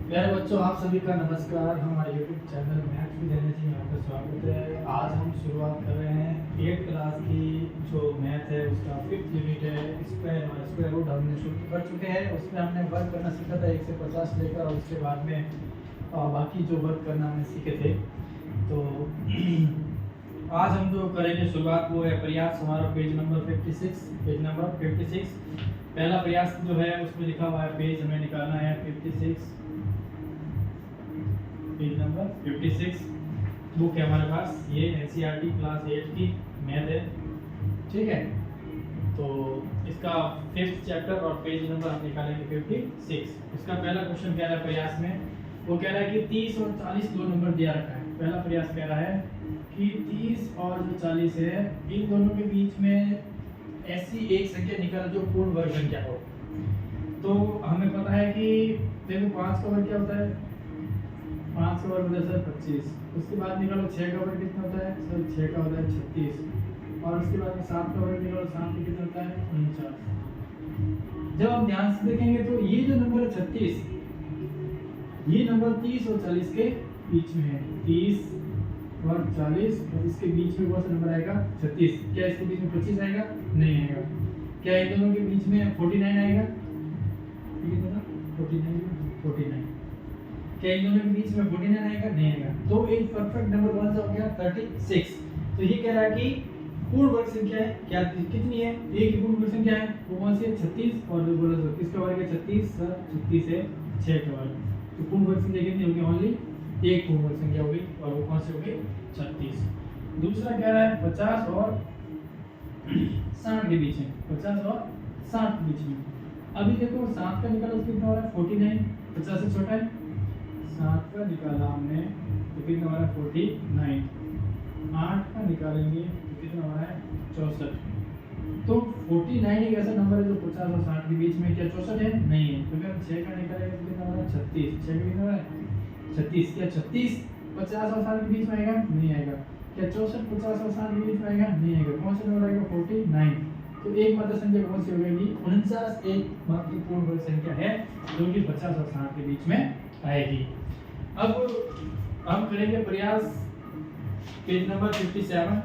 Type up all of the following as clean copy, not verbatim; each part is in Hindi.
प्यारे बच्चों, आप सभी का नमस्कार। हमारे YouTube channel maths with energy में आपका स्वागत है। आज हम शुरुआत कर रहे हैं 8th क्लास की जो मैथ है उसका 5th यूनिट है। स्क्वायर और स्क्वायर रूट हमने शुरू कर चुके हैं। उसमें हमने वर्क करना सीखा था 1 से 50 लेकर, और उसके बाद में बाकी जो वर्क करना हमने सीखे थे। तो आज हम जो करेंगे शुरुआत वो है प्रयास हमारा पेज नंबर 56। पहला प्रयास जो है उसमें लिखा हुआ है, पेज हमें निकालना है 56, पेज नंबर 56। बुक है हमारे पास, ये एनसीईआरटी क्लास 8 की मैथ है, ठीक है। तो इसका 5th चैप्टर और पेज नंबर हम निकालेंगे 56। इसका पहला क्वेश्चन कह रहा है प्रयास में, वो कह रहा है कि 30 और 40 दो नंबर दिया रखा है। पहला प्रयास कह रहा है कि 30 और जो 40 है इन दोनों के बीच में ऐसी एक संख्या निकालो जो पूर्ण वर्ग संख्या हो। तो हमें पता है कि देखो 5 का वर्ग क्या होता है, 5 का वर्ग होता है 25। उसके बाद निकालो 6 का वर्ग कितना होता है सर, 6 का होता है 36। और उसके बाद में 7 का वर्ग निकालो, 7 का कितना होता है 49। जब हम ध्यान से देखेंगे तो ये जो नंबर है 36, ये नंबर 30 और 40 के बीच में है। 30 और 40 और इसके बीच में कौन सा नंबर आएगा 36। क्या इसके बीच में 25 आएगा? नहीं आएगा। क्या इन दोनों के बीच में 49 आएगा? ठीक है ना, 49। क्या इन दोनों के बीच में 49 आएगा? नहीं आएगा। तो एक परफेक्ट नंबर कौन सा हो गया 36। तो ये कह रहा है कि पूर्ण वर्ग संख्या है क्या, कितनी है? एक ही पूर्ण वर्ग संख्या है, वो कौन सी है 36। और जो बोला किसका वर्ग है 36 सर, 36 है 6 का वर्ग। तो पूर्ण वर्ग संख्या कितनी होगी? ओनली एक पूर्ण वर्ग संख्या होगी, और वो कौन सी होगी 36। दूसरा कह रहा है 50 और 60 के बीच में, 50 और 60 के बीच में। अभी देखो 7 का निकाला उसके कितना हो रहा है 49, 50 से छोटा है। 7 का निकाला हमने तो कितना हो रहा है 49। 8 का निकालेंगे तो कितना हो रहा है 64। तो 49 एक ऐसा नंबर है जो 50 और 60 के बीच में, क्या 64 है? नहीं है। तो अगर हम 6 का निकालेंगे तो कितना हो रहा है 36। 6 का कितना हो रहा है 36। क्या 36 50 और 60 के बीच में आएगा? नहीं आएगा। क्या 64 50 और 60 के बीच में आएगा? नहीं आएगा। कौन सा नंबर आएगा 49। तो एक मात्र संख्या कौन सी हो जाएगी 49, एक मात्र पूर्ण वर्ग संख्या है जो कि 50 और 60 के बीच में आएगी। अब हम करेंगे प्रयास पेज नंबर 57।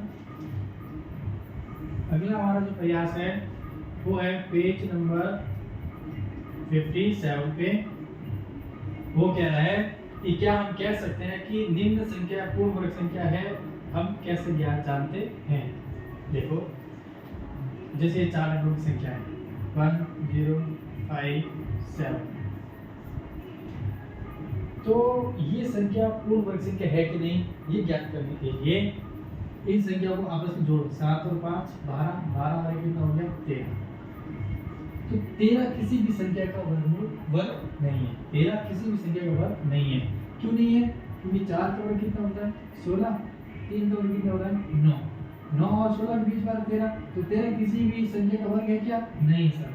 अगला हमारा जो प्रयास है वो है पेज नंबर 57 पे। वो कह रहा है कि क्या हम कह सकते हैं कि निम्न संख्या पूर्ण वर्ग संख्या है, हम कैसे ज्ञान जानते हैं? देखो जैसे ये 4 अंकों की संख्या है 1 0 5 7, तो ये संख्या पूर्ण वर्ग संख्या है कि नहीं ये ज्ञात करने के लिए इन संख्याओं को आपस में जोड़ो। 7 और 5 12, 12 और कितना हो गया 13। तो 13 किसी भी संख्या का वर्ग नहीं है। 13 किसी भी संख्या का वर्ग नहीं है। क्यों नहीं है? क्योंकि 4 का वर्ग कितना होता है 16, 3 का वर्ग कितना होता है 9, 9 और 16 के बीच में 13। तो 13 किसी भी संख्या का वर्ग है क्या? नहीं सर।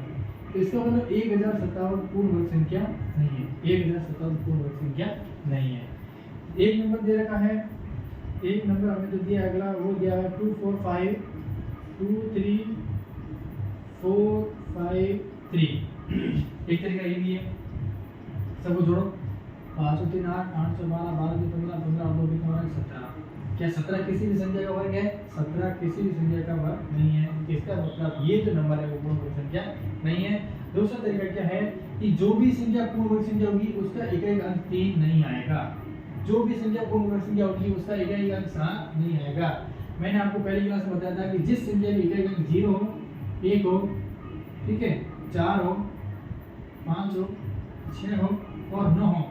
तो इसका मतलब 1057 पूर्ण वर्ग संख्या नहीं है। 1057 पूर्ण वर्ग संख्या नहीं है। एक नंबर दे रखा है, एक नंबर हमें जो दिया अगला वो दिया है 2 4 5 2 3 4 5 3। एक तरीका ये भी है, सबको जोड़ो 5 और 3 8, 8 और 12, 12 से 15, 15 और 2 कितना हो रहा है 17। क्या 17 किसी भी संख्या का वर्ग है? 17 किसी भी संख्या का वर्ग नहीं है। इसका मतलब ये जो नंबर है वो पूर्ण वर्ग संख्या नहीं है। दूसरा तरीका क्या है कि जो भी संख्या पूर्ण वर्ग संख्या होगी उसका एक अंक 3 नहीं आएगा। जो भी संख्या पूर्ण वर्ग संख्या होगी उसका एक अंक 7 नहीं आएगा। मैंने आपको पहली क्लास में बताया था कि जिस संख्या का एक अंक 0 हो, 1 हो, ठीक है, 4 हो, 5 हो, 6 हो और 9 हो,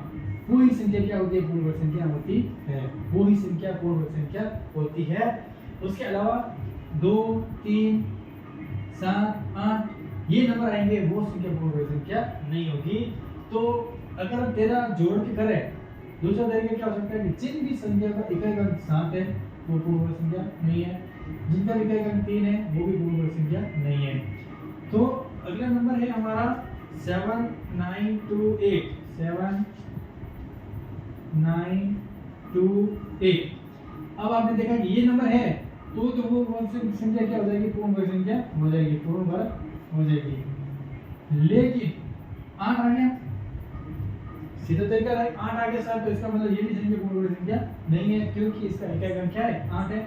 वो ही संख्या क्या होती है पूर्ण वर्ग संख्या होती है। वो ही संख्या पूर्ण वर्ग संख्या होती है। उसके अलावा 2 3 7 8 ये नंबर आएंगे वो संख्या पूर्ण वर्ग संख्या नहीं होगी। तो अगर हम 13 जोड़ के करें, दूसरा तरीका क्या हो सकता है कि जिन भी संख्या का एक अंक 7 है वो पूर्ण वर्ग संख्या नहीं है, जिनका एक अंक 3 है वो भी पूर्ण वर्ग संख्या नहीं है। तो अगला नंबर है हमारा 7 9 2 8, 7 9 2 8। अब आपने देखा कि ये नंबर है तो वो संख्या क्या हो जाएगी पूर्ण वर्ग संख्या हो जाएगी, पूर्ण वर्ग हो जाएगी। लेकिन 8 आ गया, सीधा तरीका है 8 आ गया सर, तो इसका मतलब ये भी संख्या पूर्ण वर्ग संख्या नहीं है, क्योंकि इसका इकाई अंक क्या है 8 है।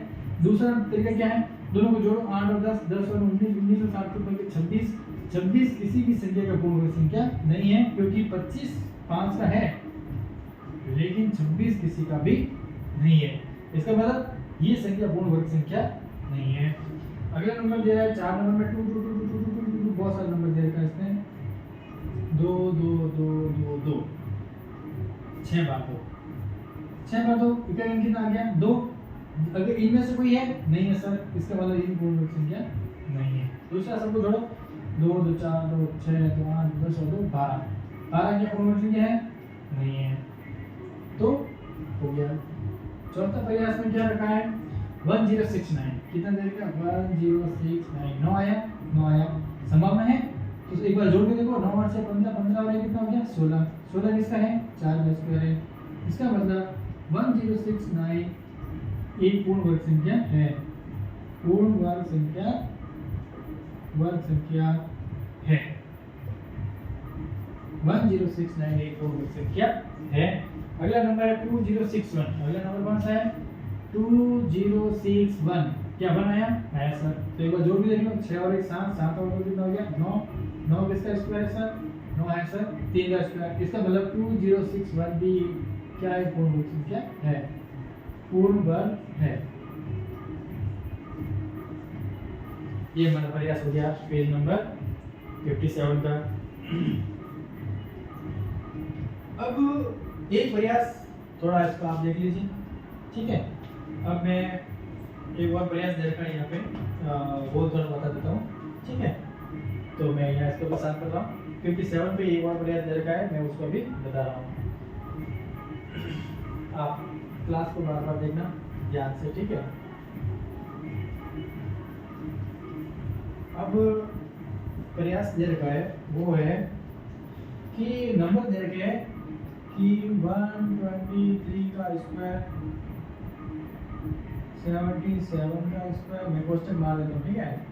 दूसरा तरीका क्या है, दोनों को जोड़ो 8 और 10, 10 और 19, 19 और 7 को 26, 26 किसी भी संख्या का पूर्ण वर्ग संख्या नहीं है, क्योंकि 25 5 का है लेकिन 26 किसी का भी नहीं है। इसका मतलब ये संख्या पूर्ण वर्ग संख्या नहीं है। अगला नंबर दे रहा है 4 नंबर में 2 2 2 2 2 2 2 बहुत सारे नंबर दे रखा है इसमें 2 2 2 2 2 6 बार 2 इकाई अंक कितना आ गया 2। अगर इनमें से कोई है नहीं है सर, इसका मतलब ये पूर्ण वर्ग संख्या नहीं है। दूसरा सबको जोड़ो 2 2 4 2 6 2 8 10 और 2 12, 12 क्या पूर्ण वर्ग संख्या है नहीं है, तो हो गया। चौथा प्रयास में क्या रखा है 1069, कितना देगा 1069, 9 आया संभावना है, तो एक बार जोड़ के देखो 9 8 से 15, 15 और कितना हो गया 16, 16 किसका है 4 का स्क्वायर है। इसका मतलब 1069 एक पूर्ण वर्ग संख्या है, पूर्ण वर्ग संख्या है 1069 एक पूर्ण वर्ग संख्या है। अगला नंबर है 2061, अगला नंबर कौन सा है 2061, क्या बनाया है सर, तो एक बार जोड़ भी देखो 6 और 1 7, 7 और 2 कितना हो गया 9, 9 किसका स्क्वायर है सर 9 है सर 3 का स्क्वायर। इसका मतलब 2061 भी क्या है पूर्ण वर्ग संख्या है, पूर्ण वर्ग है। ये हमारा प्रयास हो गया पेज नंबर 57 का। अब एक प्रयास थोड़ा इसका आप देख लीजिए, ठीक है। अब मैं एक और प्रयास दे रखा है यहाँ पे, वो थोड़ा बता देता हूँ, ठीक है। तो मैं यहाँ इसको साफ कर रहा हूँ, 57 पे एक और प्रयास दे रखा है, मैं उसको भी बता रहा हूँ। आप क्लास को बार बार देखना ध्यान से, ठीक है। अब प्रयास दे रखा है वो है कि नंबर दे रखे हैं कि 123 का स्क्वायर 77 का स्क्वायर, मैं क्वेश्चन मार देता हूँ, ठीक है।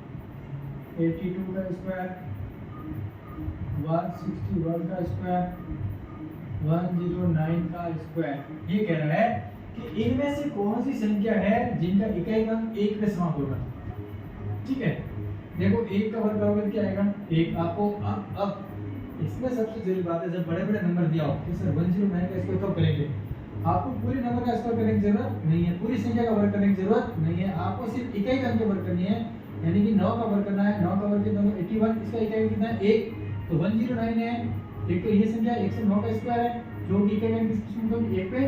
82 का स्क्वायर 161 का स्क्वायर 109 का स्क्वायर। ये कह रहा है कि इनमें से कौन सी संख्या है जिनका इकाई अंक 1 पे समाप्त होगा, ठीक है। देखो 1 का वर्ग करोगे क्या आएगा 1। आपको अब इसमें सबसे जरूरी बात है, जब बड़े बड़े नंबर दिया हो कि सर 109 का स्क्वायर कब करेंगे, आपको पूरे नंबर का स्क्वायर करने की जरूरत नहीं है, पूरी संख्या का वर्ग करने की जरूरत नहीं है, आपको सिर्फ इकाई अंक का वर्ग करनी है। यानी कि 9 का वर्ग करना है, 9 का वर्ग कितना होगा 81, इसका इकाई कितना है 1, तो 109 है। एक तो ये संख्या 109 का स्क्वायर है जो कि इकाई अंक किसके समाप्त होगी 1 पे,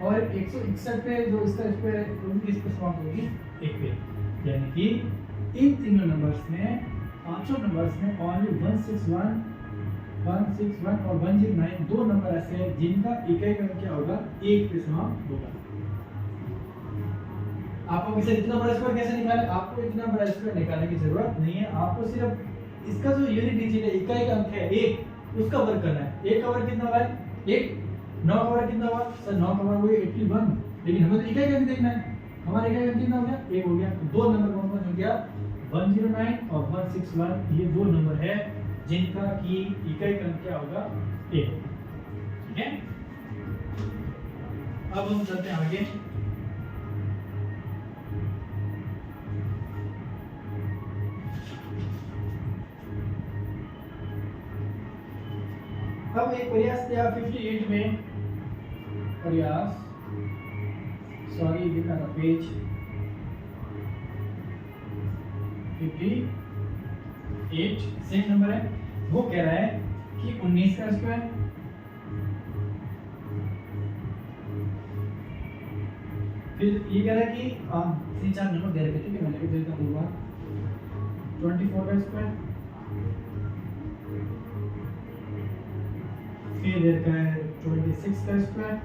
और 161 पे जो इसका स्क्वायर है वो भी किस पे समाप्त होगी 1 पे। यानी कि इन तीनों नंबर्स में, पांचों नंबर्स में ओनली 161 और 109 दो नंबर ऐसे हैं जिनका इकाई अंक क्या होगा 1 पे समाप्त होगा। आपको इसे इतना बड़ा स्क्वायर कैसे निकाले, आपको इतना बड़ा स्क्वायर निकालने की जरूरत नहीं है, आपको सिर्फ इसका जो यूनिट डिजिट है इकाई अंक है 1 उसका वर्ग करना है। 1 का वर्ग कितना होगा 1, 9 का वर्ग कितना होगा सर 9 का वर्ग हो गया 81, लेकिन हमें तो इकाई अंक देखना है, हमारा इकाई अंक कितना हो गया 1 हो गया। तो दो नंबर कौन कौन हो गया 109 और 161, ये दो नंबर है जिनका की इकाई अंक क्या होगा 1, ठीक है। अब हम चलते हैं आगे। अब एक प्रयास दिया 58 में, प्रयास सॉरी लिखना था पेज 58 सेम नंबर है। वो कह रहा है कि 19 का स्क्वायर फिर ये कह रहा है कि 3-4 नंबर दे रखे, ठीक है, मैं लिख देता हूँ 24 का स्क्वायर, फिर दे रखा है 26 का स्क्वायर,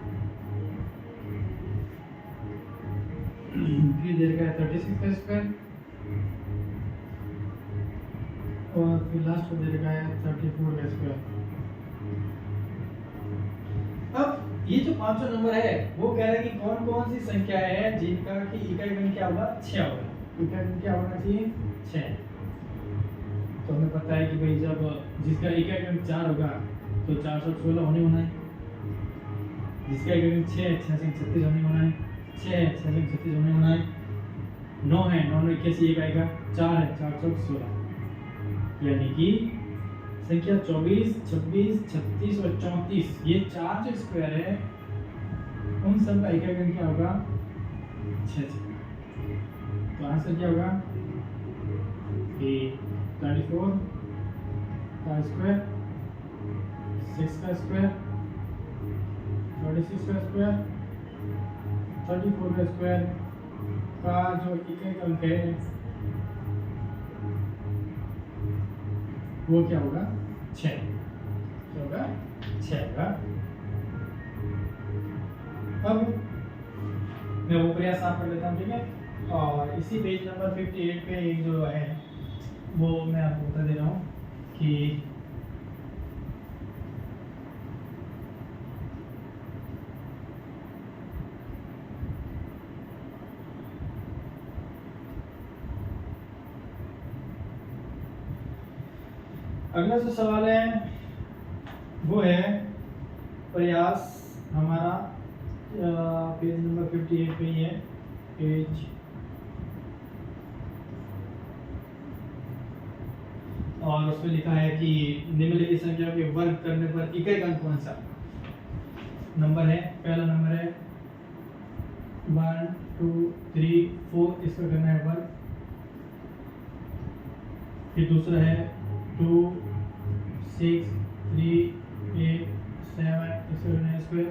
फिर दे रखा है 36 का स्क्वायर, और फिर लास्ट में दे रखा है 34 का स्क्वायर। अब ये जो पांचों नंबर है वो कह रहा है कि कौन कौन सी संख्या है जिनका की इकाई अंक क्या होगा 6 होगा, इकाई अंक क्या होना चाहिए 6। तो हमें पता है कि भाई जब जिसका इकाई अंक 4 होगा तो 416 होने होना है, जिसका इक्वल 6 6 से 36 होने वाला है, 6 6 से 36 होने वाला है, 9 है 9 9 81 एक आएगा, 4 है 4 4 16, यानी कि संख्या 24 26 36 और 34 ये चार जो स्क्वायर है उन सब का इक्वल क्या होगा 6। तो आंसर क्या होगा कि 24 का स्क्वायर, 6 का स्क्वायर, 36 का स्क्वायर, 34 का स्क्वायर का जो इक्वल अंक है वो क्या होगा 6। क्या होगा 6 होगा। अब मैं वो प्रयास साफ कर लेता हूँ, ठीक है। और इसी पेज नंबर 58 पे एक जो है वो मैं आपको बता दे रहा हूँ कि अगला जो सवाल है वो है प्रयास हमारा पेज नंबर 58 पे ही है, पेज और उसमें लिखा है कि निम्नलिखित संख्या के वर्ग करने पर इकाई अंक कौन सा नंबर है। पहला नंबर है 1 2 3 4, इसका करना है वर्ग। फिर दूसरा है 2 6 3 8 7, इसका करना है स्क्वायर।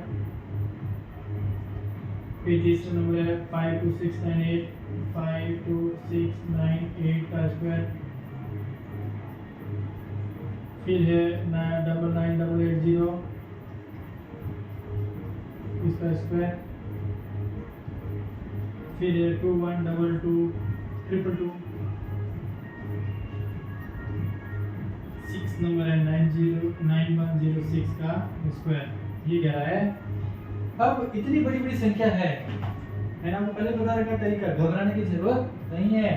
फिर तीसरा नंबर है 5 2 6 9 8, 5 2 6 9 8 का स्क्वायर। फिर है 99980, इसका स्क्वायर। फिर है 2122 222। 6 नंबर है 9106 का स्क्वायर। ये कह रहा है अब इतनी बड़ी बड़ी संख्या है, मैंने आपको पहले बता रखा तरीका, घबराने की जरूरत नहीं है।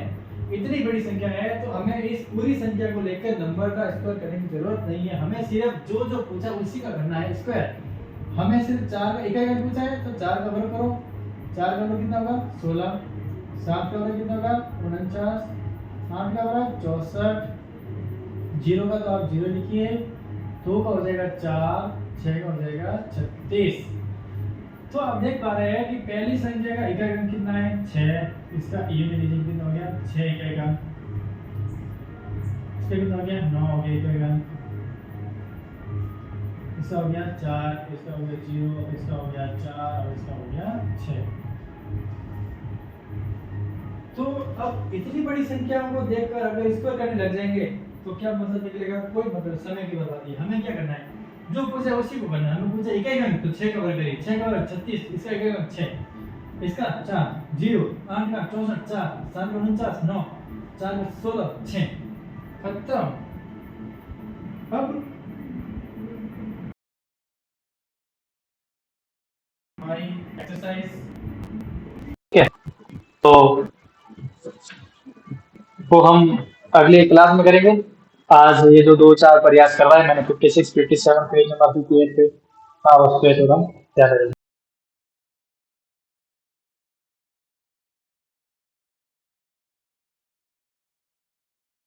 इतनी बड़ी संख्या है तो हमें इस पूरी संख्या को लेकर नंबर का स्क्वायर करने की जरूरत नहीं है, हमें सिर्फ जो जो पूछा उसी का करना है स्क्वायर। हमें सिर्फ 4 का इकाई अंक पूछा है तो 4 का वर्ग करो। 4 का वर्ग कितना होगा 16, 7 का वर्ग कितना होगा 49, 8 का वर्ग 64, 0 का तो आप 0 लिखिए, 2 का हो जाएगा 4, 6 का हो जाएगा 36। तो आप देख पा रहे हैं कि पहली संख्या का इकाई अंक कितना है 6, इसका ये में लीजिए कितना हो गया 6 इकाई अंक, इसका कितना हो गया 9 हो गया इकाई अंक, इसका हो गया 4, इसका हो गया 0, इसका हो गया 4 और इसका हो गया 6। तो अब इतनी बड़ी संख्याओं को देखकर अगर स्क्वायर करने लग जाएंगे तो क्या मतलब निकलेगा, कोई मतलब समय की बर्बादी। हमें क्या करना है, जो पूछा उसी को करना है। हमें पूछा इकाई अंक तो 6 का वर्ग करिए, 6 का वर्ग 36, इसका इकाई अंक 6, इसका 4 0, 8 का 64 4, 7 का 49 9, 4 का 16 6, खत्म। अब हमारी एक्सरसाइज ठीक है, तो वो हम अगले क्लास में करेंगे। आज ये जो 2-4 प्रयास कर रहा है मैंने 56 57 पेज नंबर 58 पे, हाँ उस पे तो हम क्या करेंगे।